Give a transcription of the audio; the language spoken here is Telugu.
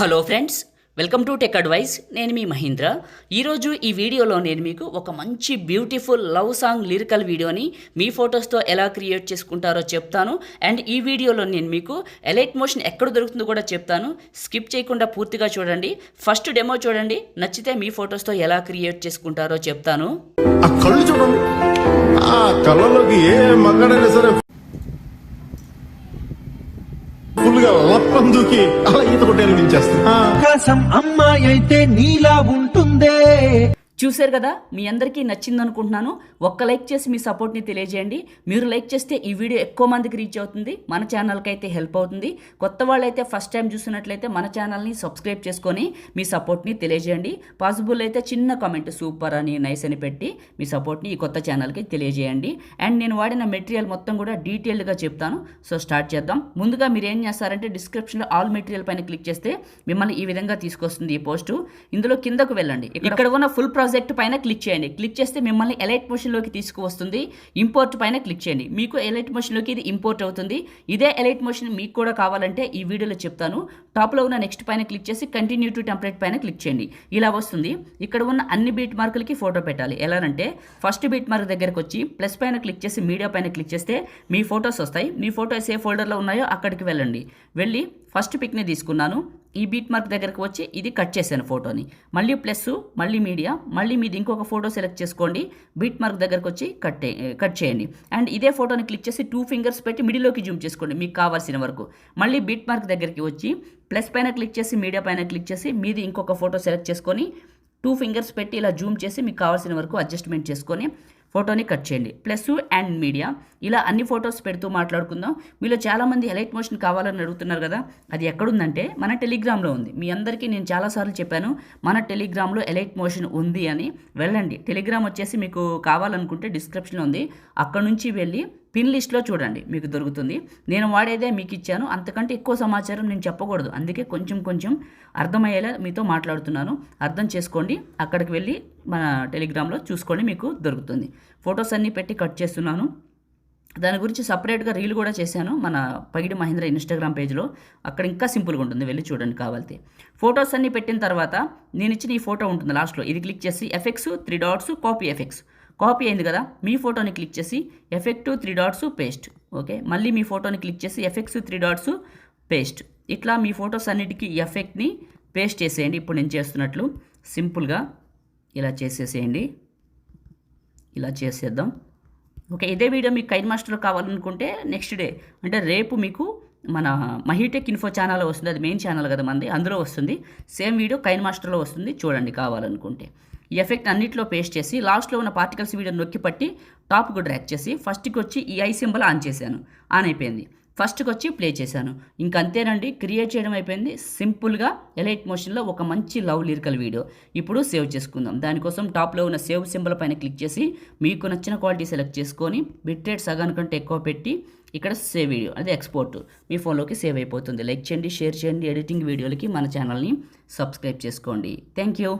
Hello friends, welcome to tech advice. నేను మీ మహేంద్ర. ఈరోజు ఈ వీడియోలో నేను మీకు ఒక మంచి బ్యూటిఫుల్ లవ్ సాంగ్ లిరికల్ వీడియోని మీ ఫొటోస్తో ఎలా క్రియేట్ చేసుకుంటారో చెప్తాను. అండ్ ఈ వీడియోలో నేను మీకు ఎలైట్ మోషన్ ఎక్కడ దొరుకుతుందో కూడా చెప్తాను. స్కిప్ చేయకుండా పూర్తిగా చూడండి. ఫస్ట్ డెమో చూడండి, నచ్చితే మీ ఫొటోస్తో ఎలా క్రియేట్ చేసుకుంటారో చెప్తాను. ఆ కళ్ళు చూడండి, ఆ కళ్ళలోకి ఏ మగాడైనా సరే ఫుల్గా లప్పందుకి అలా ఈత కొట్టేయాలని దించేస్తా. ఆకాశం అమ్మాయి అయితే నీలా ఉంటుందే. చూశారు కదా, మీ అందరికీ నచ్చింది అనుకుంటున్నాను. ఒక్క లైక్ చేసి మీ సపోర్ట్ని తెలియజేయండి. మీరు లైక్ చేస్తే ఈ వీడియో ఎక్కువ మందికి రీచ్ అవుతుంది, మన ఛానల్కి అయితే హెల్ప్ అవుతుంది. కొత్త వాళ్ళైతే ఫస్ట్ టైం చూసినట్లయితే మన ఛానల్ని సబ్స్క్రైబ్ చేసుకొని మీ సపోర్ట్ని తెలియజేయండి. పాసిబుల్ అయితే చిన్న కామెంట్ సూపర్ అని నైస్ అని పెట్టి మీ సపోర్ట్ని ఈ కొత్త ఛానల్కి తెలియజేయండి. అండ్ నేను వాడిన మెటీరియల్ మొత్తం కూడా డీటెయిల్డ్గా చెప్తాను. సో స్టార్ట్ చేద్దాం. ముందుగా మీరు ఏం చేస్తారంటే డిస్క్రిప్షన్లో ఆల్ మెటీరియల్ పైన క్లిక్ చేస్తే మిమ్మల్ని ఈ విధంగా తీసుకొస్తుంది ఈ పోస్టు. ఇందులో కిందకు వెళ్ళండి, ఇక్కడ ఉన్న ఫుల్ ప్రాజెక్ట్ పైన క్లిక్ చేయండి. క్లిక్ చేస్తే మిమ్మల్ని ఎలైట్ మోషన్లోకి తీసుకువస్తుంది. ఇంపోర్ట్ పైన క్లిక్ చేయండి. మీకు ఎలైట్ మోషన్లోకి ఇది ఇంపోర్ట్ అవుతుంది. ఇదే ఎలైట్ మోషన్ మీకు కూడా కావాలంటే ఈ వీడియోలో చెప్తాను. టాప్లో ఉన్న నెక్స్ట్ పైన క్లిక్ చేసి కంటిన్యూ టు టెంప్లెట్ పైన క్లిక్ చేయండి. ఇలా వస్తుంది. ఇక్కడ ఉన్న అన్ని బీట్ మార్కులకి ఫోటో పెట్టాలి. ఎలా అంటే ఫస్ట్ బీట్ మార్క్ దగ్గరకు వచ్చి ప్లస్ పైన క్లిక్ చేసి మీడియా పైన క్లిక్ చేస్తే మీ ఫొటోస్ వస్తాయి. మీ ఫోటోస్ ఏ ఫోల్డర్లో ఉన్నాయో అక్కడికి వెళ్ళండి. వెళ్ళి ఫస్ట్ పిక్ని తీసుకున్నాను. ఈ బీట్ మార్క్ దగ్గరకు వచ్చి ఇది కట్ చేశాను ఫోటోని. మళ్ళీ ప్లస్, మళ్ళీ మీడియా, మళ్ళీ మీది ఇంకొక ఫోటో సెలెక్ట్ చేసుకోండి. బీట్ మార్క్ దగ్గరకు వచ్చి కట్ చేయండి. అండ్ ఇదే ఫోటోని క్లిక్ చేసి 2 ఫింగర్స్ పెట్టి మిడిల్లోకి జూమ్ చేసుకోండి మీకు కావాల్సిన వరకు. మళ్ళీ బీట్ మార్క్ దగ్గరికి వచ్చి ప్లస్ పైన క్లిక్ చేసి మీడియా పైన క్లిక్ చేసి మీది ఇంకొక ఫోటో సెలెక్ట్ చేసుకొని 2 ఫింగర్స్ పెట్టి ఇలా జూమ్ చేసి మీకు కావాల్సిన వరకు అడ్జస్ట్మెంట్ చేసుకొని ఫోటోని కట్ చేయండి. ప్లస్ అండ్ మీడియా, ఇలా అన్ని ఫొటోస్ పెడుతూ మాట్లాడుకుందాం. మీలో చాలామంది ఎలైట్ మోషన్ కావాలని అడుగుతున్నారు కదా, అది ఎక్కడుందంటే మన టెలిగ్రామ్లో ఉంది. మీ అందరికీ నేను చాలాసార్లు చెప్పాను మన టెలిగ్రామ్లో ఎలైట్ మోషన్ ఉంది అని. వెళ్ళండి, టెలిగ్రామ్ వచ్చేసి మీకు కావాలనుకుంటే డిస్క్రిప్షన్లో ఉంది. అక్కడ నుంచి వెళ్ళి పిన్ లిస్ట్లో చూడండి, మీకు దొరుకుతుంది. నేను వాడేదే మీకు ఇచ్చాను, అంతకంటే ఎక్కువ సమాచారం నేను చెప్పకూడదు. అందుకే కొంచెం అర్థమయ్యేలా మీతో మాట్లాడుతున్నాను. అర్థం చేసుకోండి. అక్కడికి వెళ్ళి మన టెలిగ్రామ్లో చూసుకోండి, మీకు దొరుకుతుంది. ఫొటోస్ అన్నీ పెట్టి కట్ చేస్తున్నాను. దాని గురించి సపరేట్గా రీల్ కూడా చేశాను మన పగిడి మహేంద్ర ఇన్స్టాగ్రామ్ పేజ్లో. అక్కడ ఇంకా సింపుల్గా ఉంటుంది, వెళ్ళి చూడండి కావాలితే. ఫొటోస్ అన్నీ పెట్టిన తర్వాత నేను ఇచ్చిన ఈ ఫోటో ఉంటుంది లాస్ట్లో, ఇది క్లిక్ చేసి effects 3 dots copy effects. Copy అయింది కదా, మీ ఫోటోని క్లిక్ చేసి ఎఫెక్ట్ 3 డాట్స్ పేస్ట్. ఓకే, మళ్ళీ మీ ఫోటోని క్లిక్ చేసి ఎఫెక్ట్స్ 3 డాట్స్ పేస్ట్. ఇట్లా మీ ఫొటోస్ అన్నిటికీ ఎఫెక్ట్ని పేస్ట్ చేసేయండి. ఇప్పుడు నేను చేస్తున్నట్లు సింపుల్గా ఇలా చేసేసేయండి. ఇలా చేసేద్దాం. ఓకే, ఇదే వీడియో మీకు కైన్ మాస్టర్లో కావాలనుకుంటే నెక్స్ట్ డే అంటే రేపు మీకు మన మహీటెక్ ఇన్ఫో ఛానల్లో వస్తుంది. అది మెయిన్ ఛానల్ కదా మంది, అందులో వస్తుంది. సేమ్ వీడియో కైన్ మాస్టర్లో వస్తుంది, చూడండి కావాలనుకుంటే. ఈ ఎఫెక్ట్ అన్నింటిలో పేస్ట్ చేసి లాస్ట్లో ఉన్న పార్టికల్స్ వీడియో నొక్కి పట్టి టాప్కు డ్రాగ్ చేసి ఫస్ట్కి వచ్చి ఈ ఐ సింబల్ ఆన్ చేశాను. ఆన్ అయిపోయింది. ఫస్ట్కి వచ్చి ప్లే చేశాను. ఇంక అంతేనండి, క్రియేట్ చేయడం అయిపోయింది. సింపుల్గా ఎలైట్ మోషన్లో ఒక మంచి లవ్ లిరికల్ వీడియో. ఇప్పుడు సేవ్ చేసుకుందాం. దానికోసం టాప్లో ఉన్న సేవ్ సింబల్ పైన క్లిక్ చేసి మీకు నచ్చిన క్వాలిటీ సెలెక్ట్ చేసుకొని బిట్ రేట్ సగానికంటే ఎక్కువ పెట్టి ఇక్కడ సేవ్ వీడియో, అదే ఎక్స్పోర్ట్ మీ ఫోన్లోకి సేవ్ అయిపోతుంది. లైక్ చేయండి, షేర్ చేయండి. ఎడిటింగ్ వీడియోలకి మన ఛానల్ని సబ్స్క్రైబ్ చేసుకోండి. Thank you.